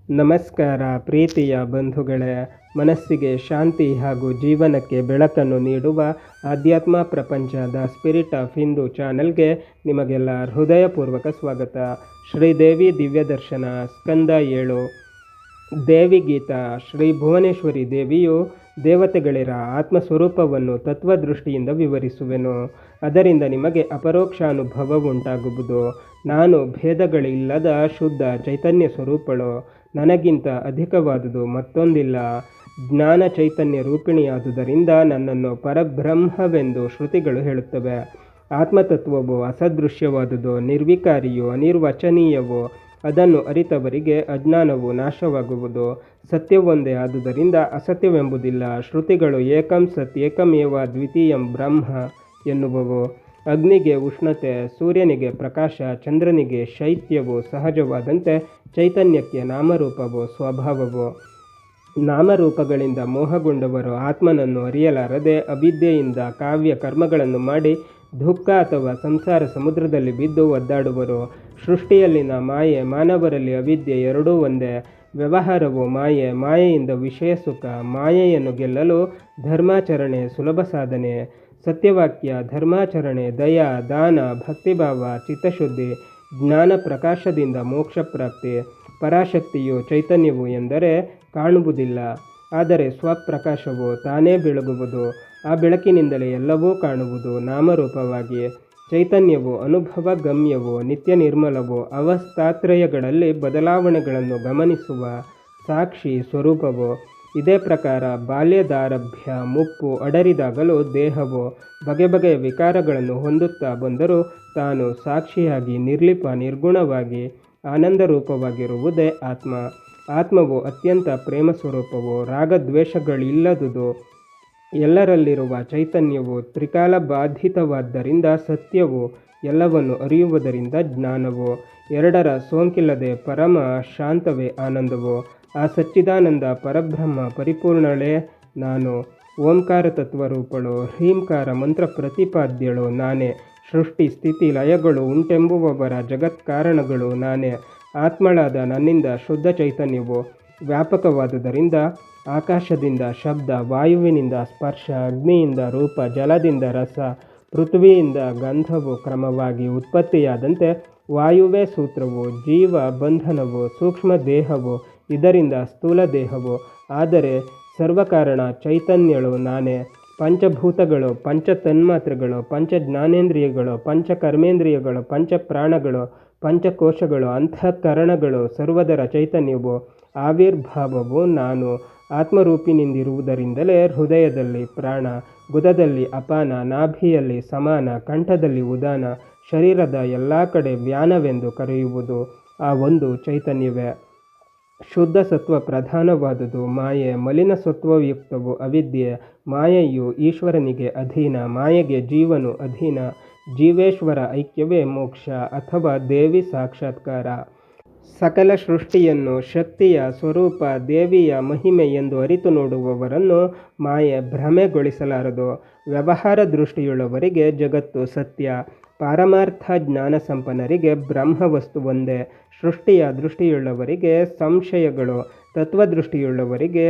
ನಮಸ್ಕಾರ ಪ್ರೀತಿಯ ಬಂಧುಗಳೇ. ಮನಸ್ಸಿಗೆ ಶಾಂತಿ ಹಾಗೂ ಜೀವನಕ್ಕೆ ಬೆಳಕನ್ನು ನೀಡುವ ಆಧ್ಯಾತ್ಮ ಪ್ರಪಂಚ ದ ಸ್ಪಿರಿಟ್ ಆಫ್ ಹಿಂದೂ ಚಾನೆಲ್ಗೆ ನಿಮಗೆಲ್ಲ ಹೃದಯಪೂರ್ವಕ ಸ್ವಾಗತ. ಶ್ರೀದೇವಿ ದಿವ್ಯದರ್ಶನ ಸ್ಕಂದ 7. ದೇವಿ ಗೀತಾ. ಶ್ರೀ ಭುವನೇಶ್ವರಿ ದೇವಿಯು ದೇವತೆಗಳಿರ ಆತ್ಮಸ್ವರೂಪವನ್ನು ತತ್ವದೃಷ್ಟಿಯಿಂದ ವಿವರಿಸುವೆನು. ಅದರಿಂದ ನಿಮಗೆ ಅಪರೋಕ್ಷ ಅನುಭವವುಂಟಾಗುವುದು. ನಾನು ಭೇದಗಳಿಲ್ಲದ ಶುದ್ಧ ಚೈತನ್ಯ ಸ್ವರೂಪಳು. ನನಗಿಂತ ಅಧಿಕವಾದುದು ಮತ್ತೊಂದಿಲ್ಲ. ಜ್ಞಾನ ಚೈತನ್ಯ ರೂಪಿಣಿಯಾದುದರಿಂದ ನನ್ನನ್ನು ಪರಬ್ರಹ್ಮವೆಂದು ಶ್ರುತಿಗಳು ಹೇಳುತ್ತವೆ. ಆತ್ಮತತ್ವವು ಅಸದೃಶ್ಯವಾದುದು, ನಿರ್ವಿಕಾರಿಯು, ಅನಿರ್ವಚನೀಯವು. ಅದನ್ನು ಅರಿತವರಿಗೆ ಅಜ್ಞಾನವು ನಾಶವಾಗುವುದು. ಸತ್ಯವೊಂದೇ ಆದುದರಿಂದ ಅಸತ್ಯವೆಂಬುದಿಲ್ಲ. ಶ್ರುತಿಗಳು ಏಕಂ ಸತ್ ಏಕಮೇವ ದ್ವಿತೀಯಂ ಬ್ರಹ್ಮ ಎನ್ನುವವು. ಅಗ್ನಿಗೆ ಉಷ್ಣತೆ, ಸೂರ್ಯನಿಗೆ ಪ್ರಕಾಶ, ಚಂದ್ರನಿಗೆ ಶೈತ್ಯವು ಸಹಜವಾದಂತೆ ಚೈತನ್ಯಕ್ಕೆ ನಾಮರೂಪವು ಸ್ವಭಾವವು. ನಾಮರೂಪಗಳಿಂದ ಮೋಹಗೊಂಡವರು ಆತ್ಮನನ್ನು ಅರಿಯಲಾರದೆ ಅವಿದ್ಯೆಯಿಂದ ಕಾವ್ಯ ಕರ್ಮಗಳನ್ನು ಮಾಡಿ ದುಃಖ ಅಥವಾ ಸಂಸಾರ ಸಮುದ್ರದಲ್ಲಿ ಬಿದ್ದು ಒದ್ದಾಡುವರು. ಸೃಷ್ಟಿಯಲ್ಲಿನ ಮಾಯೆ, ಮಾನವರಲ್ಲಿ ಅವಿದ್ಯೆ ಎರಡೂ ಒಂದೇ. ವ್ಯವಹಾರವು ಮಾಯೆ, ಮಾಯೆಯಿಂದ ವಿಷಯ ಸುಖ. ಮಾಯೆಯನ್ನು ಗೆಲ್ಲಲು ಧರ್ಮಾಚರಣೆ ಸುಲಭ ಸಾಧನೆ. ಸತ್ಯವಾಕ್ಯ, ಧರ್ಮಾಚರಣೆ, ದಯ, ದಾನ, ಭಕ್ತಿಭಾವ, ಚಿತ್ತಶುದ್ಧಿ, ಜ್ಞಾನ ಪ್ರಕಾಶದಿಂದ ಮೋಕ್ಷ ಪ್ರಾಪ್ತಿ. ಪರಾಶಕ್ತಿಯು ಚೈತನ್ಯವು ಎಂದರೆ ಕಾಣುವುದಿಲ್ಲ, ಆದರೆ ಸ್ವಪ್ರಕಾಶವು ತಾನೇ ಬೆಳಗುವುದು. ಆ ಬೆಳಕಿನಿಂದಲೇ ಎಲ್ಲವೂ ಕಾಣುವುದು ನಾಮರೂಪವಾಗಿ. ಚೈತನ್ಯವು ಅನುಭವ ಗಮ್ಯವು, ನಿತ್ಯ ನಿರ್ಮಲವು, ಅವಸ್ಥಾತ್ರಯಗಳಲ್ಲಿ ಬದಲಾವಣೆಗಳನ್ನು ಗಮನಿಸುವ ಸಾಕ್ಷಿ ಸ್ವರೂಪವು. ಇದೇ ಪ್ರಕಾರ ಬಾಲ್ಯದಾರಭ್ಯ ಮುಪ್ಪು ಅಡರಿದಾಗಲೂ ದೇಹವು ಬಗೆ ಬಗೆಯ ವಿಕಾರಗಳನ್ನು ಹೊಂದುತ್ತಾ ಬಂದರೂ ತಾನು ಸಾಕ್ಷಿಯಾಗಿ ನಿರ್ಲಿಪ ನಿರ್ಗುಣವಾಗಿ ಆನಂದರೂಪವಾಗಿರುವುದೇ ಆತ್ಮ. ಆತ್ಮವು ಅತ್ಯಂತ ಪ್ರೇಮ ಸ್ವರೂಪವು, ರಾಗದ್ವೇಷಗಳಿಲ್ಲದುದು. ಎಲ್ಲರಲ್ಲಿರುವ ಚೈತನ್ಯವು ತ್ರಿಕಾಲ ಬಾಧಿತವಾದ್ದರಿಂದ ಸತ್ಯವು, ಎಲ್ಲವನ್ನು ಅರಿಯುವುದರಿಂದ ಜ್ಞಾನವು. ಎರಡರ ಸೋಂಕಿಲ್ಲದೆ ಪರಮ ಶಾಂತವೇ ಆನಂದವು. ಆ ಸಚ್ಚಿದಾನಂದ ಪರಬ್ರಹ್ಮ ಪರಿಪೂರ್ಣಳೇ ನಾನು. ಓಂಕಾರ ತತ್ವರೂಪಳು, ಹ್ರೀಂಕಾರ ಮಂತ್ರ ಪ್ರತಿಪಾದ್ಯಳು ನಾನೇ. ಸೃಷ್ಟಿ ಸ್ಥಿತಿ ಲಯಗಳು ಉಂಟೆಂಬುವವರ ಜಗತ್ಕಾರಣಗಳು ನಾನೇ. ಆತ್ಮಳಾದ ನನ್ನಿಂದ ಶುದ್ಧ ಚೈತನ್ಯವು ವ್ಯಾಪಕವಾದುದರಿಂದ ಆಕಾಶದಿಂದ ಶಬ್ದ, ವಾಯುವಿನಿಂದ ಸ್ಪರ್ಶ, ಅಗ್ನಿಯಿಂದ ರೂಪ, ಜಲದಿಂದ ರಸ, ಪೃಥ್ವಿಯಿಂದ ಗಂಧವು ಕ್ರಮವಾಗಿ ಉತ್ಪತ್ತಿಯಾದಂತೆ ವಾಯುವೇ ಸೂತ್ರವು, ಜೀವ ಬಂಧನವು, ಸೂಕ್ಷ್ಮ ದೇಹವು, ಇದರಿಂದ ಸ್ಥೂಲ ದೇಹವು. ಆದರೆ ಸರ್ವಕಾರಣ ಚೈತನ್ಯಳು ನಾನೇ. ಪಂಚಭೂತಗಳು, ಪಂಚತನ್ಮಾತ್ರೆಗಳು, ಪಂಚಜ್ಞಾನೇಂದ್ರಿಯಗಳು, ಪಂಚಕರ್ಮೇಂದ್ರಿಯಗಳು, ಪಂಚಪ್ರಾಣಗಳು, ಪಂಚಕೋಶಗಳು, ಅಂತಃಕರಣಗಳು, ಸರ್ವದರ ಚೈತನ್ಯವು, ಆವಿರ್ಭಾವವು ನಾನು. ಆತ್ಮರೂಪಿನಿಂದಿರುವುದರಿಂದಲೇ ಹೃದಯದಲ್ಲಿ ಪ್ರಾಣ, ಗುದದಲ್ಲಿ ಅಪಾನ, ನಾಭಿಯಲ್ಲಿ ಸಮಾನ, ಕಂಠದಲ್ಲಿ ಉದಾನ, ಶರೀರದ ಎಲ್ಲ ಕಡೆ ವ್ಯಾನವೆಂದು ಕರೆಯುವುದು ಆ ಒಂದು ಚೈತನ್ಯವೇ. ಶುದ್ಧ ಸತ್ವ ಪ್ರಧಾನವಾದುದು ಮಾಯೆ, ಮಲಿನ ಸತ್ವಯುಕ್ತವು ಅವಿದ್ಯೆ. ಮಾಯೆಯು ಈಶ್ವರನಿಗೆ ಅಧೀನ, ಮಾಯೆಗೆ ಜೀವನು ಅಧೀನ. ಜೀವೇಶ್ವರ ಐಕ್ಯವೇ ಮೋಕ್ಷ ಅಥವಾ ದೇವಿ ಸಾಕ್ಷಾತ್ಕಾರ. ಸಕಲ ಸೃಷ್ಟಿಯನ್ನು ಶಕ್ತಿಯ ಸ್ವರೂಪ, ದೇವಿಯ ಮಹಿಮೆ ಎಂದು ಅರಿತು ನೋಡುವವರನ್ನು ಮಾಯೆ ಭ್ರಮೆಗೊಳಿಸಲಾರದು. ವ್ಯವಹಾರ ದೃಷ್ಟಿಯುಳ್ಳವರಿಗೆ ಜಗತ್ತು ಸತ್ಯ, ಪಾರಮಾರ್ಥ ಜ್ಞಾನ ಸಂಪನ್ನರಿಗೆ ಬ್ರಹ್ಮವಸ್ತು ಒಂದೇ. ಸೃಷ್ಟಿಯ ದೃಷ್ಟಿಯುಳ್ಳವರಿಗೆ ಸಂಶಯಗಳು, ತತ್ವದೃಷ್ಟಿಯುಳ್ಳವರಿಗೆ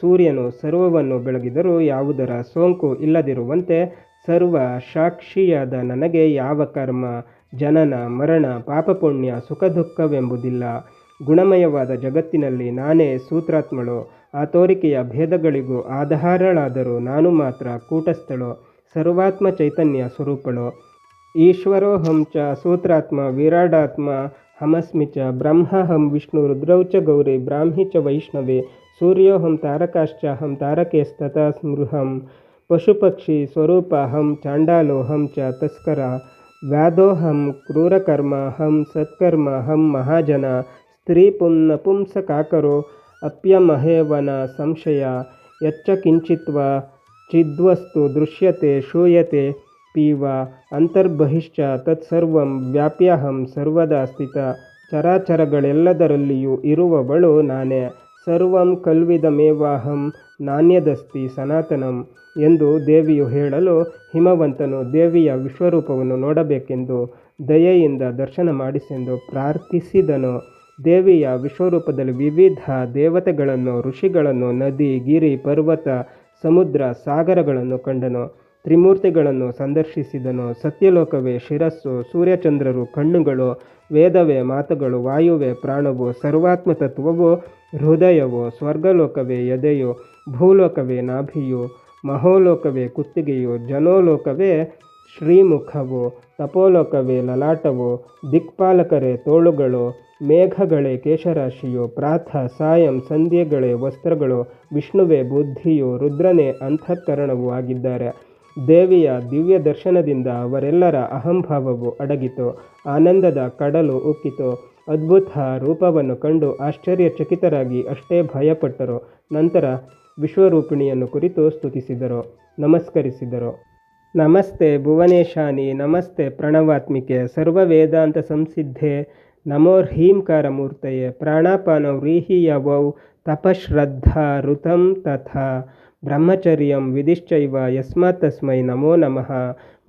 ಸೂರ್ಯನು ಸರ್ವವನ್ನು ಬೆಳಗಿದರೂ ಯಾವುದರ ಸೋಂಕು ಇಲ್ಲದಿರುವಂತೆ ಸರ್ವ ಸಾಕ್ಷಿಯಾದ ನನಗೆ ಯಾವ ಕರ್ಮ, ಜನನ ಮರಣ, ಪಾಪಪುಣ್ಯ, ಸುಖ ದುಃಖವೆಂಬುದಿಲ್ಲ. ಗುಣಮಯವಾದ ಜಗತ್ತಿನಲ್ಲಿ ನಾನೇ ಸೂತ್ರಾತ್ಮಳು. ಆ ತೋರಿಕೆಯ ಭೇದಗಳಿಗೂ ಆಧಾರಳಾದರೂ ನಾನು ಮಾತ್ರ ಕೂಟಸ್ಥಳು, ಸರ್ವಾತ್ಮ ಚೈತನ್ಯ ಸ್ವರೂಪಳು. ಈಶ್ವರೋಹಂ ಚ ಸೂತ್ರಾತ್ಮ ವಿರಾಡಾತ್ಮ ಹಮಸ್ಮಿ ಚ ಬ್ರಹ್ಮಹಂ ವಿಷ್ಣು ರುದ್ರೌ ಚ ಗೌರಿ ಬ್ರಾಹ್ಮಿ ಚ ವೈಷ್ಣವಿ ಸೂರ್ಯೋಹಂ ತಾರಕಾಶ್ಚಾಹಂ ತಾರಕೇಸ್ತಥಾ ಸ್ಮೃಹಂ ಪಶುಪಕ್ಷಿ ಸ್ವರೂಪಹಂ ಚಾಂಡಾಲೋಹಂ ಚ ತಸ್ಕರ ವ್ಯಾಧೋಹಂ ಕ್ರೂರಕರ್ಮಹಂ ಸತ್ಕರ್ಮಹಂ ಮಹಾಜನ ಸ್ತ್ರೀ ನಪುಂಸಕಾಕರೋ ಅಪ್ಯಮಹೇವನ ಸಂಶಯ ಯಚ್ಚ ಕಿಂಚಿತ್ವ ಚಿದ್ವಸ್ತು ದೃಶ್ಯತೆ ಶೂಯತೆ ಪೀವ ಅಂತರ್ಬಹಿಶ್ಚ ತತ್ಸರ್ವಂ ವ್ಯಾಪ್ಯಹಂ ಸರ್ವದಾ ಸ್ಥಿತ. ಚರಾಚರಗಳೆಲ್ಲದರಲ್ಲಿಯೂ ಇರುವವಳು ನಾನೇ. ಸರ್ವಂ ಕಲ್ವಿದಮೇವಾಹಂ ನಾಣ್ಯದಸ್ತಿ ಸನಾತನಂ ಎಂದು ದೇವಿಯು ಹೇಳಲು ಹಿಮವಂತನು ದೇವಿಯ ವಿಶ್ವರೂಪವನ್ನು ನೋಡಬೇಕೆಂದು ದಯೆಯಿಂದ ದರ್ಶನ ಮಾಡಿಸೆಂದು ಪ್ರಾರ್ಥಿಸಿದನು. ದೇವಿಯ ವಿಶ್ವರೂಪದಲ್ಲಿ ವಿವಿಧ ದೇವತೆಗಳನ್ನು, ಋಷಿಗಳನ್ನು, ನದಿ, ಗಿರಿ, ಪರ್ವತ, ಸಮುದ್ರ, ಸಾಗರಗಳನ್ನು ಕಂಡನು. ತ್ರಿಮೂರ್ತಿಗಳನ್ನು ಸಂದರ್ಶಿಸಿದನು. ಸತ್ಯಲೋಕವೇ ಶಿರಸ್ಸು, ಸೂರ್ಯಚಂದ್ರರು ಕಣ್ಣುಗಳು, ವೇದವೇ ಮಾತುಗಳು, ವಾಯುವೇ ಪ್ರಾಣವು, ಸರ್ವಾತ್ಮ ತತ್ವವು ಹೃದಯವು, ಸ್ವರ್ಗಲೋಕವೇ ಎದೆಯು, ಭೂಲೋಕವೇ ನಾಭಿಯು, ಮಹೋಲೋಕವೇ ಕುತ್ತಿಗೆಯು, ಜನೋಲೋಕವೇ ಶ್ರೀಮುಖವು, ತಪೋಲೋಕವೇ ಲಲಾಟವು, ದಿಕ್ಪಾಲಕರೇ ತೋಳುಗಳು, ಮೇಘಗಳೇ ಕೇಶರಾಶಿಯು, ಪ್ರಾತಃ ಸಾಯಂ ಸಂಧ್ಯೆಗಳೇ ವಸ್ತ್ರಗಳು, ವಿಷ್ಣುವೇ ಬುದ್ಧಿಯು, ರುದ್ರನೇ ಅಂತಃಕರಣವೂ ಆಗಿದ್ದಾರೆ. ದೇವಿಯ ದಿವ್ಯ ದರ್ಶನದಿಂದ ಅವರೆಲ್ಲರ ಅಹಂಭಾವವು ಅಡಗಿತು. ಆನಂದದ ಕಡಲು ಉಕ್ಕಿತು. ಅದ್ಭುತ ರೂಪವನ್ನು ಕಂಡು ಆಶ್ಚರ್ಯಚಕಿತರಾಗಿ ಅಷ್ಟೇ ಭಯಪಟ್ಟರು. ನಂತರ ವಿಶ್ವರೂಪಿಣಿಯನ್ನು ಕುರಿತು ಸ್ತುತಿಸಿದರು, ನಮಸ್ಕರಿಸಿದರು. ನಮಸ್ತೆ ಭುವನೇಶಾನಿ, ನಮಸ್ತೆ ಪ್ರಣವಾತ್ಮಿಕೆ, ಸರ್ವ ವೇದಾಂತ ಸಂಸಿದ್ಧೆ, ನಮೋ ಹ್ರೀಂಕಾರ ಮೂರ್ತಯೇ, ಪ್ರಾಣಾಪಾನೌ ವ್ರೀಹಿಯವೌ ತಪಶ್ರದ್ಧಾ ಋತಂ ತಥಾ ಬ್ರಹ್ಮಚರ್ಯಂ ವಿಧಿಶ್ಚೈವ ಯಸ್ಮಾತ್ ತಸ್ಮೈ ನಮೋ ನಮಃ.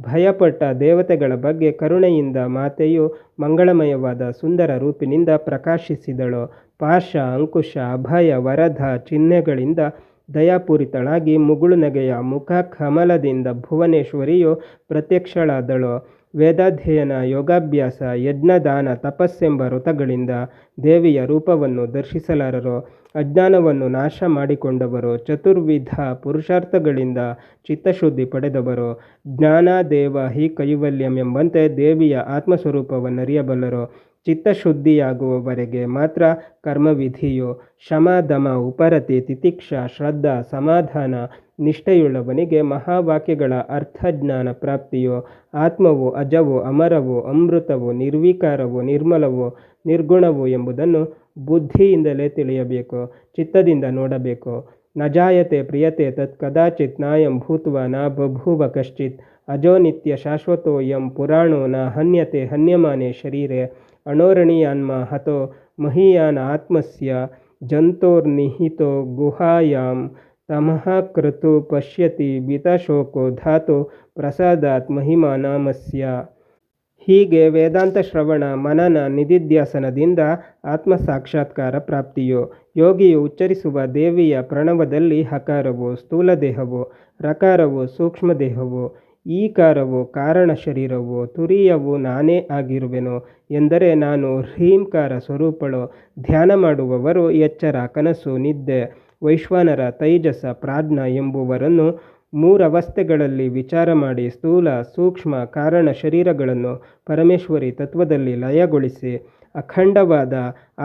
ಭಯಪಟ್ಟ ದೇವತೆಗಳ ಬಗ್ಗೆ ಕರುಣೆಯಿಂದ ಮಾತೆಯು ಮಂಗಳಮಯವಾದ ಸುಂದರ ರೂಪಿನಿಂದ ಪ್ರಕಾಶಿಸಿದಳು. ಪಾಶ, ಅಂಕುಶ, ಅಭಯ, ವರದ ಚಿಹ್ನೆಗಳಿಂದ ದಯಾಪೂರಿತಳಾಗಿ ಮುಗುಳು ನಗೆಯ ಮುಖ ಕಮಲದಿಂದ ಭುವನೇಶ್ವರಿಯು ಪ್ರತ್ಯಕ್ಷಳಾದಳು. ವೇದಾಧ್ಯಯನ, ಯೋಗಾಭ್ಯಾಸ, ಯಜ್ಞದಾನ, ತಪಸ್ಸೆಂಬ ವ್ರತಗಳಿಂದ ದೇವಿಯ ರೂಪವನ್ನು ದರ್ಶಿಸಲಾರರು. ಅಜ್ಞಾನವನ್ನು ನಾಶ ಮಾಡಿಕೊಂಡವರು, ಚತುರ್ವಿಧ ಪುರುಷಾರ್ಥಗಳಿಂದ ಚಿತ್ತಶುದ್ಧಿ ಪಡೆದವರು, ಜ್ಞಾನಾದೇವ ಹಿ ಕೈವಲ್ಯಂ ಎಂಬಂತೆ ದೇವಿಯ ಆತ್ಮಸ್ವರೂಪವನ್ನರಿಯಬಲ್ಲರು. ಚಿತ್ತಶುದ್ಧಿಯಾಗುವವರೆಗೆ ಮಾತ್ರ ಕರ್ಮವಿಧಿಯು. ಶಮ, ದಮ, ಉಪರತಿ, ತಿತಿಕ್ಷಾ, ಶ್ರದ್ಧಾ, ಸಮಾಧಾನ, ನಿಷ್ಠೆಯುಳ್ಳವನಿಗೆ ಮಹಾವಾಕ್ಯಗಳ ಅರ್ಥಜ್ಞಾನ ಪ್ರಾಪ್ತಿಯು. ಆತ್ಮವು ಅಜವು, ಅಮರವು, ಅಮೃತವು, ನಿರ್ವಿಕಾರವು, ನಿರ್ಮಲವು, ನಿರ್ಗುಣವು ಎಂಬುದನ್ನು ಬುದ್ಧಿಯಿಂದಲೇ ತಿಳಿಯಬೇಕು, ಚಿತ್ತದಿಂದ ನೋಡಬೇಕು. ನ ಜಾಯತೆ ಪ್ರಿಯತೆ ತತ್ ಕದಾಚಿತ್ ನಾಯಂ ಭೂತ್ವ ನ ಬಭೂವ ಕಶ್ಚಿತ್. ಅಜೋ ನಿತ್ಯ ಶಾಶ್ವತೋ ಯಂ ಪುರಾಣೋ ನ ಹನ್ಯತೆ ಹನ್ಯಮಾನೆ ಶರೀರೆ. ಅಣೋರಣೀಯಾನ್ಮ ಹತೋ ಮಹೀಯಾನ ಆತ್ಮಸ್ಯ ಜಂತೋರ್ನಿಹಿತೋ ಗುಹಾಯಾಂ ತಮಃ ಕ್ರತು ಪಶ್ಯತಿ ಬಿತಶೋಕೋ ಧಾತು ಪ್ರಸಾದಾತ್ ಮಹಿಮಾ ನಾಮಸ್ಯ. ಹೀಗೆ ವೇದಾಂತ ಶ್ರವಣ, ಮನನ, ನಿಧಿಧ್ಯಾಸನದಿಂದ ಆತ್ಮ ಸಾಕ್ಷಾತ್ಕಾರ ಪ್ರಾಪ್ತಿಯು. ಯೋಗಿಯು ಉಚ್ಚರಿಸುವ ದೇವಿಯ ಪ್ರಣವದಲ್ಲಿ ಹಕಾರವು ಸ್ಥೂಲ ದೇಹವು, ರಕಾರವು ಸೂಕ್ಷ್ಮ ದೇಹವು, ಈಕಾರವು ಕಾರಣ ಶರೀರವು, ತುರೀಯವು ನಾನೇ ಆಗಿರುವೆನು ಎಂದರೆ ನಾನು ಹ್ರೀಂಕಾರ ಸ್ವರೂಪಳು. ಧ್ಯಾನ ಮಾಡುವವರು ಎಚ್ಚರ, ಕನಸು, ನಿದ್ದೆ, ವೈಶ್ವಾನರ, ತೈಜಸ, ಪ್ರಾಜ್ಞ ಎಂಬುವರನ್ನು ಮೂರವಸ್ಥೆಗಳಲ್ಲಿ ವಿಚಾರ ಮಾಡಿ ಸ್ಥೂಲ, ಸೂಕ್ಷ್ಮ, ಕಾರಣ ಶರೀರಗಳನ್ನು ಪರಮೇಶ್ವರಿ ತತ್ವದಲ್ಲಿ ಲಯಗೊಳಿಸಿ ಅಖಂಡವಾದ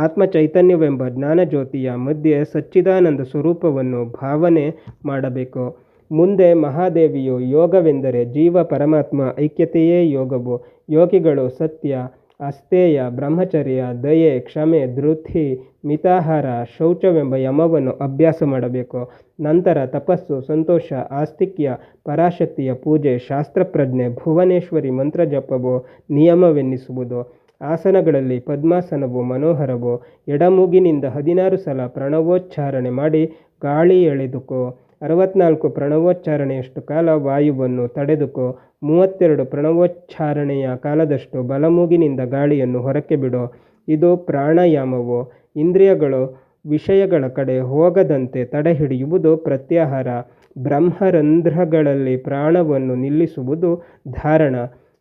ಆತ್ಮಚೈತನ್ಯವೆಂಬ ಜ್ಞಾನಜ್ಯೋತಿಯ ಮಧ್ಯೆ ಸಚ್ಚಿದಾನಂದ ಸ್ವರೂಪವನ್ನು ಭಾವನೆ ಮಾಡಬೇಕು. ಮುಂದೆ ಮಹಾದೇವಿಯು ಯೋಗವೆಂದರೆ ಜೀವ ಪರಮಾತ್ಮ ಐಕ್ಯತೆಯೇ ಯೋಗವು. ಯೋಗಿಗಳು ಸತ್ಯ, ಅಸ್ತೇಯ, ಬ್ರಹ್ಮಚರ್ಯ, ದಯೆ, ಕ್ಷಮೆ, ಧೃತಿ, ಮಿತಾಹಾರ, ಶೌಚವೆಂಬ ಯಮವನ್ನು ಅಭ್ಯಾಸ ಮಾಡಬೇಕು. ನಂತರ ತಪಸ್ಸು, ಸಂತೋಷ, ಆಸ್ತಿಕ್ಯ, ಪರಾಶಕ್ತಿಯ ಪೂಜೆ, ಶಾಸ್ತ್ರಪ್ರಜ್ಞೆ, ಭುವನೇಶ್ವರಿ ಮಂತ್ರಜಪವು ನಿಯಮವೆನ್ನಿಸುವುದು. ಆಸನಗಳಲ್ಲಿ ಪದ್ಮಾಸನವು ಮನೋಹರವು. ಎಡಮೂಗಿನಿಂದ 16 ಸಲ ಪ್ರಣವೋಚ್ಚಾರಣೆ ಮಾಡಿ ಗಾಳಿ ಎಳೆದುಕೋ. 64 ಪ್ರಣವೋಚ್ಚಾರಣೆಯಷ್ಟು ಕಾಲ ವಾಯುವನ್ನು ತಡೆದುಕೋ. 32 ಪ್ರಣವೋಚ್ಚಾರಣೆಯ ಕಾಲದಷ್ಟು ಬಲಮೂಗಿನಿಂದ ಗಾಳಿಯನ್ನು ಹೊರಕ್ಕೆ ಬಿಡು. ಇದು ಪ್ರಾಣಾಯಾಮವು. ಇಂದ್ರಿಯಗಳು ವಿಷಯಗಳ ಕಡೆ ಹೋಗದಂತೆ ತಡೆಹಿಡಿಯುವುದು ಪ್ರತ್ಯಾಹಾರ. ಬ್ರಹ್ಮರಂಧ್ರಗಳಲ್ಲಿ ಪ್ರಾಣವನ್ನು ನಿಲ್ಲಿಸುವುದು ಧಾರಣ.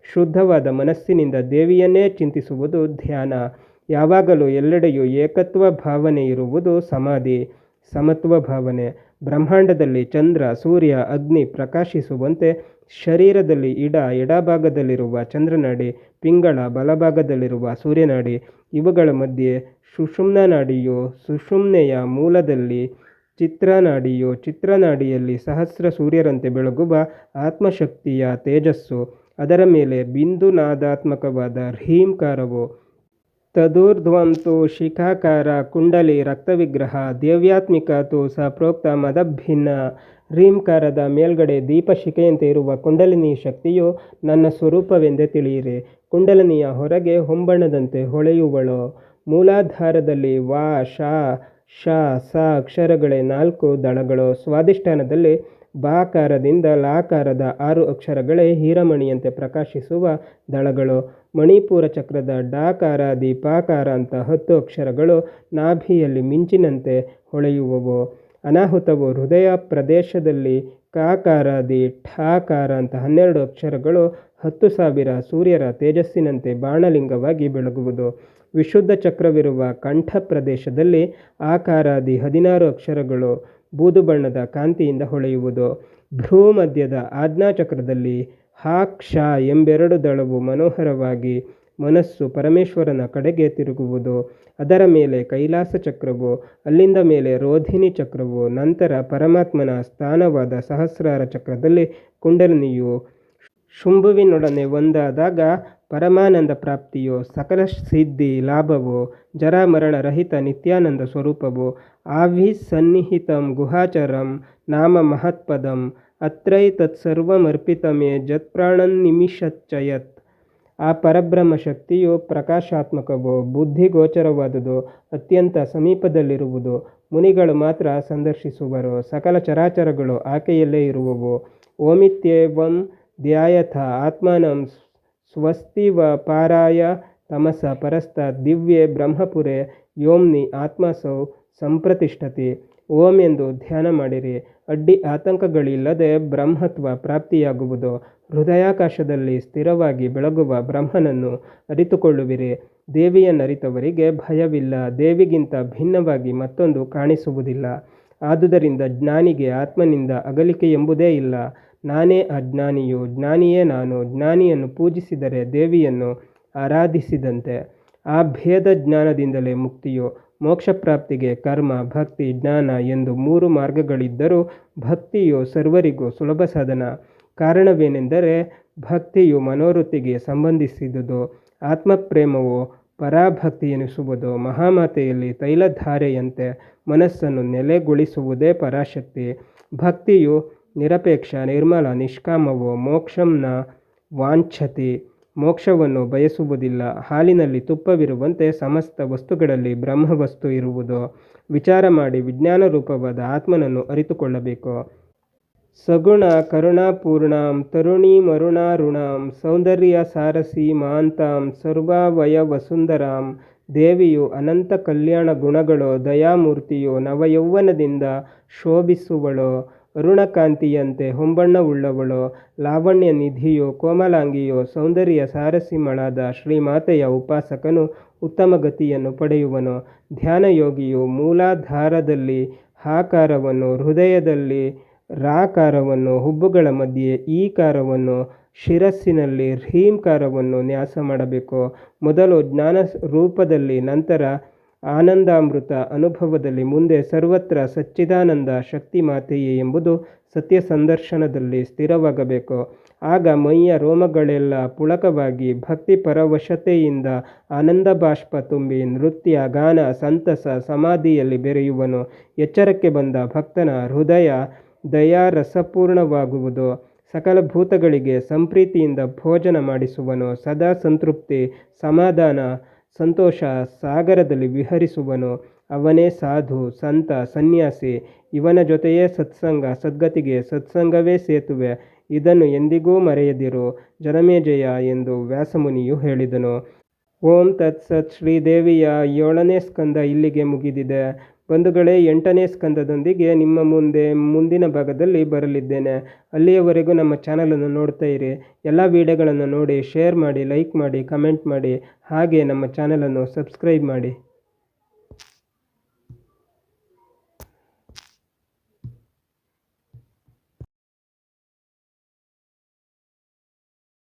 ಶುದ್ಧವಾದ ಮನಸ್ಸಿನಿಂದ ದೇವಿಯನ್ನೇ ಚಿಂತಿಸುವುದು ಧ್ಯಾನ. ಯಾವಾಗಲೂ ಎಲ್ಲೆಡೆಯೂ ಏಕತ್ವ ಭಾವನೆ ಇರುವುದು ಸಮಾಧಿ, ಸಮತ್ವ ಭಾವನೆ. ಬ್ರಹ್ಮಾಂಡದಲ್ಲಿ ಚಂದ್ರ, ಸೂರ್ಯ, ಅಗ್ನಿ ಪ್ರಕಾಶಿಸುವಂತೆ ಶರೀರದಲ್ಲಿ ಎಡಭಾಗದಲ್ಲಿರುವ ಚಂದ್ರನಾಡಿ, ಪಿಂಗಳ ಬಲಭಾಗದಲ್ಲಿರುವ ಸೂರ್ಯನಾಡಿ, ಇವುಗಳ ಮಧ್ಯೆ ಸುಷುಮ್ನ ನಾಡಿಯು, ಸುಷುಮ್ನೆಯ ಮೂಲದಲ್ಲಿ ಚಿತ್ರನಾಡಿಯು, ಚಿತ್ರನಾಡಿಯಲ್ಲಿ ಸಹಸ್ರ ಸೂರ್ಯರಂತೆ ಬೆಳಗುವ ಆತ್ಮಶಕ್ತಿಯ ತೇಜಸ್ಸು, ಅದರ ಮೇಲೆ ಬಿಂದುನಾದಾತ್ಮಕವಾದ ಹ್ರೀಂಕಾರವು. ತದೂರ್ಧ್ವಂ ತು ಶಿಖಾಕಾರ ಕುಂಡಲಿ ರಕ್ತವಿಗ್ರಹ ದೇವ್ಯಾತ್ಮಿಕ ತು ಸಪ್ರೋಕ್ತ ಮದಭಿನ್ನ. ಹ್ರೀಂಕಾರದ ಮೇಲ್ಗಡೆ ದೀಪಶಿಖೆಯಂತೆ ಇರುವ ಕುಂಡಲಿನಿ ಶಕ್ತಿಯು ನನ್ನ ಸ್ವರೂಪವೆಂದೇ ತಿಳಿಯಿರಿ. ಕುಂಡಲಿನಿಯ ಹೊರಗೆ ಹೊಂಬಣ್ಣದಂತೆ ಹೊಳೆಯುವಳು. ಮೂಲಾಧಾರದಲ್ಲಿ ವಾ ಶ ಶ ಸ ಅಕ್ಷರಗಳೇ 4 ದಳಗಳು. ಸ್ವಾಧಿಷ್ಠಾನದಲ್ಲಿ ಬಾಕಾರದಿಂದ ಲಾಕಾರದ 6 ಅಕ್ಷರಗಳೇ ಹೀರಮಣಿಯಂತೆ ಪ್ರಕಾಶಿಸುವ ದಳಗಳು. ಮಣಿಪುರ ಚಕ್ರದ ಡಾಕಾರ ದೀಪಾಕಾರ ಅಂತ 10 ಅಕ್ಷರಗಳು ನಾಭಿಯಲ್ಲಿ ಮಿಂಚಿನಂತೆ ಹೊಳೆಯುವವು. ಅನಾಹುತವು ಹೃದಯ ಪ್ರದೇಶದಲ್ಲಿ ಕಾಕಾರಾದಿ ಠಾಕಾರ ಅಂತ 12 ಅಕ್ಷರಗಳು 10,000 ಸೂರ್ಯರ ತೇಜಸ್ಸಿನಂತೆ ಬಾಣಲಿಂಗವಾಗಿ ಬೆಳಗುವುದು. ವಿಶುದ್ಧ ಚಕ್ರವಿರುವ ಕಂಠ ಪ್ರದೇಶದಲ್ಲಿ ಆಕಾರಾದಿ 16 ಅಕ್ಷರಗಳು ಬೂದು ಬಣ್ಣದ ಕಾಂತಿಯಿಂದ ಹೊಳೆಯುವುದು. ಭ್ರೂ ಮಧ್ಯದ ಆಜ್ಞಾಚಕ್ರದಲ್ಲಿ ಹಾ ಕ್ಷ ಎಂಬೆರಡು ದಳವು ಮನೋಹರವಾಗಿ ಮನಸ್ಸು ಪರಮೇಶ್ವರನ ಕಡೆಗೆ ತಿರುಗುವುದು. ಅದರ ಮೇಲೆ ಕೈಲಾಸ ಚಕ್ರವು, ಅಲ್ಲಿಂದ ಮೇಲೆ ರೋಧಿನಿ ಚಕ್ರವು, ನಂತರ ಪರಮಾತ್ಮನ ಸ್ಥಾನವಾದ ಸಹಸ್ರಾರ ಚಕ್ರದಲ್ಲಿ ಕುಂಡಲಿನಿಯು ಶುಂಭುವಿನೊಡನೆ ಒಂದಾದಾಗ ಪರಮಾನಂದ ಪ್ರಾಪ್ತಿಯು, ಸಕಲ ಸಿದ್ಧಿ ಲಾಭವು, ಜರಾಮರಣ ರಹಿತ ನಿತ್ಯಾನಂದ ಸ್ವರೂಪವು. ಆವಿಸನ್ನಿಹಿತಂ ಗುಹಾಚರಂ ನಾಮ ಮಹತ್ಪದಂ ಅತ್ರೈ ತತ್ಸರ್ವಮರ್ಪಿತಮೇ ಜತ್ಪ್ರಾಣನ್ನಿಮಿಷಚ್ಚಯತ್. ಆ ಪರಬ್ರಹ್ಮ ಶಕ್ತಿಯು ಪ್ರಕಾಶಾತ್ಮಕವು, ಬುದ್ಧಿಗೋಚರವಾದುದು, ಅತ್ಯಂತ ಸಮೀಪದಲ್ಲಿರುವುದು. ಮುನಿಗಳು ಮಾತ್ರ ಸಂದರ್ಶಿಸುವರು. ಸಕಲ ಚರಾಚರಗಳು ಆಕೆಯಲ್ಲೇ ಇರುವವು. ಓಮಿತ್ಯೇವಂ ಧ್ಯಾಯಥ ಆತ್ಮಾನಂ ಸ್ವಸ್ತಿವ ಪಾರಾಯ ತಮಸ ಪರಸ್ತಾತ್ ದಿವ್ಯೆ ಬ್ರಹ್ಮಪುರೇ ಯೋಮ್ನಿ ಆತ್ಮಸೌ ಸಂಪ್ರತಿಷ್ಠತಿ. ಓಂ ಎಂದು ಧ್ಯಾನ ಮಾಡಿರಿ. ಅಡ್ಡಿ ಆತಂಕಗಳಿಲ್ಲದೆ ಬ್ರಹ್ಮತ್ವ ಪ್ರಾಪ್ತಿಯಾಗುವುದು. ಹೃದಯಾಕಾಶದಲ್ಲಿ ಸ್ಥಿರವಾಗಿ ಬೆಳಗುವ ಬ್ರಹ್ಮನನ್ನು ಅರಿತುಕೊಳ್ಳುವಿರಿ. ದೇವಿಯನ್ನರಿತವರಿಗೆ ಭಯವಿಲ್ಲ. ದೇವಿಗಿಂತ ಭಿನ್ನವಾಗಿ ಮತ್ತೊಂದು ಕಾಣಿಸುವುದಿಲ್ಲ. ಆದುದರಿಂದ ಜ್ಞಾನಿಗೆ ಆತ್ಮನಿಂದ ಅಗಲಿಕೆ ಎಂಬುದೇ ಇಲ್ಲ. ನಾನೇ ಅಜ್ಞಾನಿಯು, ಜ್ಞಾನಿಯೇ ನಾನು. ಜ್ಞಾನಿಯನ್ನು ಪೂಜಿಸಿದರೆ ದೇವಿಯನ್ನು ಆರಾಧಿಸಿದಂತೆ. ಆ ಭೇದ ಜ್ಞಾನದಿಂದಲೇ ಮುಕ್ತಿಯು. ಮೋಕ್ಷ ಪ್ರಾಪ್ತಿಗೆ ಕರ್ಮ, ಭಕ್ತಿ, ಜ್ಞಾನ ಎಂದು 3 ಮಾರ್ಗಗಳಿದ್ದರೂ ಭಕ್ತಿಯು ಸರ್ವರಿಗೂ ಸುಲಭ ಸಾಧನ. ಕಾರಣವೇನೆಂದರೆ ಭಕ್ತಿಯು ಮನೋವೃತ್ತಿಗೆ ಸಂಬಂಧಿಸಿದುದು. ಆತ್ಮಪ್ರೇಮವು ಪರಾಭಕ್ತಿ ಎನಿಸುವುದು. ಮಹಾಮಾತೆಯಲ್ಲಿ ತೈಲಧಾರೆಯಂತೆ ಮನಸ್ಸನ್ನು ನೆಲೆಗೊಳಿಸುವುದೇ ಪರಾಶಕ್ತಿ. ಭಕ್ತಿಯು ನಿರಪೇಕ್ಷ, ನಿರ್ಮಲ, ನಿಷ್ಕಾಮವು. ಮೋಕ್ಷಂನ ವಾಂಛತಿ, ಮೋಕ್ಷವನ್ನು ಬಯಸುವುದಿಲ್ಲ. ಹಾಲಿನಲ್ಲಿ ತುಪ್ಪವಿರುವಂತೆ ಸಮಸ್ತ ವಸ್ತುಗಳಲ್ಲಿ ಬ್ರಹ್ಮವಸ್ತು ಇರುವುದು. ವಿಚಾರ ಮಾಡಿ ವಿಜ್ಞಾನ ರೂಪವಾದ ಆತ್ಮನನ್ನು ಅರಿತುಕೊಳ್ಳಬೇಕು. ಸಗುಣ ಕರುಣಾಪೂರ್ಣಾಂ ತರುಣೀಮರುಣಾರುಣಾಂ ಸೌಂದರ್ಯ ಸಾರಸಿ ಮಾಂತಾಂ ಸರ್ವಾವಯವಸುಂದರಾಂ. ದೇವಿಯು ಅನಂತ ಕಲ್ಯಾಣ ಗುಣಗಳು, ದಯಾಮೂರ್ತಿಯು, ನವಯೌವನದಿಂದ ಶೋಭಿಸುವಳು, ಅರುಣಕಾಂತಿಯಂತೆ ಹೊಂಬಣ್ಣವುಳ್ಳವಳು, ಲಾವಣ್ಯ ನಿಧಿಯು, ಕೋಮಲಾಂಗಿಯು, ಸೌಂದರ್ಯ ಸಾರಸಿಮಳಾದ ಶ್ರೀಮಾತೆಯ ಉಪಾಸಕನು ಉತ್ತಮ ಗತಿಯನ್ನು ಪಡೆಯುವನು. ಧ್ಯಾನಯೋಗಿಯು ಮೂಲಾಧಾರದಲ್ಲಿ ಹಾಕಾರವನ್ನು, ಹೃದಯದಲ್ಲಿ ರಾಕಾರವನ್ನು, ಹುಬ್ಬುಗಳ ಮಧ್ಯೆ ಈಕಾರವನ್ನು, ಶಿರಸ್ಸಿನಲ್ಲಿ ಹ್ರೀಂಕಾರವನ್ನು ನ್ಯಾಸ ಮಾಡಬೇಕು. ಮೊದಲು ಜ್ಞಾನ ರೂಪದಲ್ಲಿ, ನಂತರ ಆನಂದಾಮೃತ ಅನುಭವದಲ್ಲಿ, ಮುಂದೆ ಸರ್ವತ್ರ ಸಚ್ಚಿದಾನಂದ ಶಕ್ತಿ ಮಾತೆಯೇ ಎಂಬುದು ಸತ್ಯ ಸಂದರ್ಶನದಲ್ಲಿ ಸ್ಥಿರವಾಗಬೇಕು. ಆಗ ಮೈಯ ರೋಮಗಳೆಲ್ಲ ಪುಳಕವಾಗಿ ಭಕ್ತಿ ಪರವಶತೆಯಿಂದ ಆನಂದ ಬಾಷ್ಪ ತುಂಬಿ ನೃತ್ಯ, ಗಾನ, ಸಂತಸ, ಸಮಾಧಿಯಲ್ಲಿ ಬೆರೆಯುವನು. ಎಚ್ಚರಕ್ಕೆ ಬಂದ ಭಕ್ತನ ಹೃದಯ ದಯಾರಸಪೂರ್ಣವಾಗುವುದು. ಸಕಲ ಭೂತಗಳಿಗೆ ಸಂಪ್ರೀತಿಯಿಂದ ಭೋಜನ ಮಾಡಿಸುವನು. ಸದಾ ಸಂತೃಪ್ತಿ, ಸಮಾಧಾನ, ಸಂತೋಷ ಸಾಗರದಲ್ಲಿ ವಿಹರಿಸುವನು. ಅವನೇ ಸಾಧು, ಸಂತ, ಸನ್ಯಾಸಿ. ಇವನ ಜೊತೆಯೇ ಸತ್ಸಂಗ. ಸದ್ಗತಿಗೆ ಸತ್ಸಂಗವೇ ಸೇತುವೆ. ಇದನ್ನು ಎಂದಿಗೂ ಮರೆಯದಿರು ಜನಮೇಜಯ ಎಂದು ವ್ಯಾಸಮುನಿಯು ಹೇಳಿದನು. ಓಂ ತತ್ಸತ್. ಶ್ರೀದೇವಿಯ 7ನೇ ಸ್ಕಂದ ಇಲ್ಲಿಗೆ ಮುಗಿದಿದೆ. ಬಂಧುಗಳೇ, 8ನೇ ಸ್ಕಂದದೊಂದಿಗೆ ನಿಮ್ಮ ಮುಂದಿನ ಭಾಗದಲ್ಲಿ ಬರಲಿದ್ದೇನೆ. ಅಲ್ಲಿಯವರೆಗೂ ನಮ್ಮ ಚಾನಲನ್ನು ನೋಡ್ತಾ ಇರಿ. ಎಲ್ಲ ವಿಡಿಯೋಗಳನ್ನು ನೋಡಿ, ಶೇರ್ ಮಾಡಿ, ಲೈಕ್ ಮಾಡಿ, ಕಮೆಂಟ್ ಮಾಡಿ, ಹಾಗೆ ನಮ್ಮ ಚಾನಲನ್ನು ಸಬ್ಸ್ಕ್ರೈಬ್ ಮಾಡಿ.